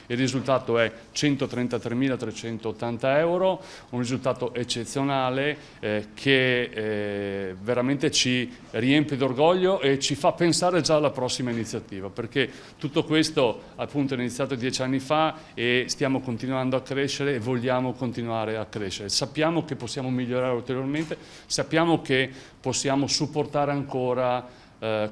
Il risultato è 133.380 euro, un risultato eccezionale che veramente ci riempie d'orgoglio e ci fa pensare già alla prossima iniziativa, perché tutto questo appunto è iniziato 10 anni fa e stiamo continuando a crescere e vogliamo continuare a crescere. Sappiamo che possiamo migliorare ulteriormente, sappiamo che possiamo supportare ancora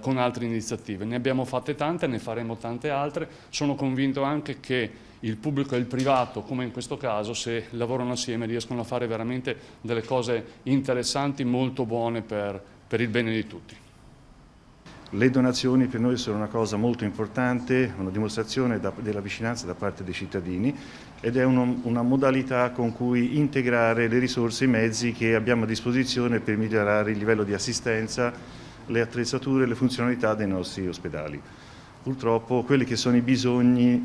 con altre iniziative. Ne abbiamo fatte tante, ne faremo tante altre. Sono convinto anche che il pubblico e il privato, come in questo caso, se lavorano assieme riescono a fare veramente delle cose interessanti, molto buone per il bene di tutti. Le donazioni per noi sono una cosa molto importante, una dimostrazione della vicinanza da parte dei cittadini ed è una modalità con cui integrare le risorse e i mezzi che abbiamo a disposizione per migliorare il livello di assistenza, le attrezzature e le funzionalità dei nostri ospedali. Purtroppo quelli che sono i bisogni,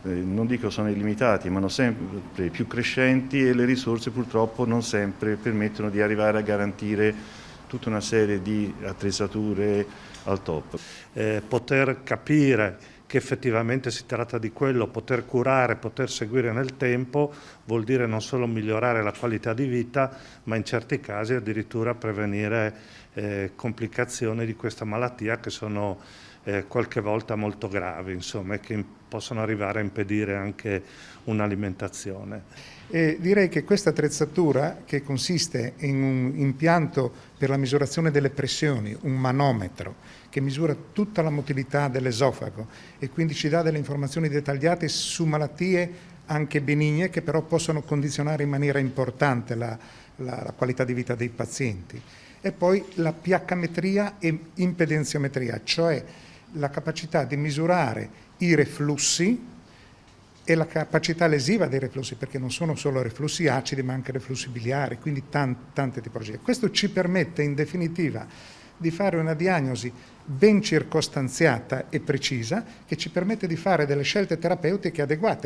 non dico sono illimitati, ma sono sempre più crescenti e le risorse purtroppo non sempre permettono di arrivare a garantire tutta una serie di attrezzature al top. Poter capire che effettivamente si tratta di quello, poter curare, poter seguire nel tempo, vuol dire non solo migliorare la qualità di vita, ma in certi casi addirittura prevenire complicazioni di questa malattia che sono qualche volta molto gravi, insomma, e che possono arrivare a impedire anche un'alimentazione. Direi che questa attrezzatura, che consiste in un impianto per la misurazione delle pressioni, un manometro, che misura tutta la motilità dell'esofago e quindi ci dà delle informazioni dettagliate su malattie anche benigne che però possono condizionare in maniera importante la qualità di vita dei pazienti. E poi la pH-metria e impedenziometria, cioè la capacità di misurare i reflussi e la capacità lesiva dei reflussi, perché non sono solo reflussi acidi ma anche reflussi biliari, quindi tante tipologie. Questo ci permette in definitiva di fare una diagnosi ben circostanziata e precisa che ci permette di fare delle scelte terapeutiche adeguate.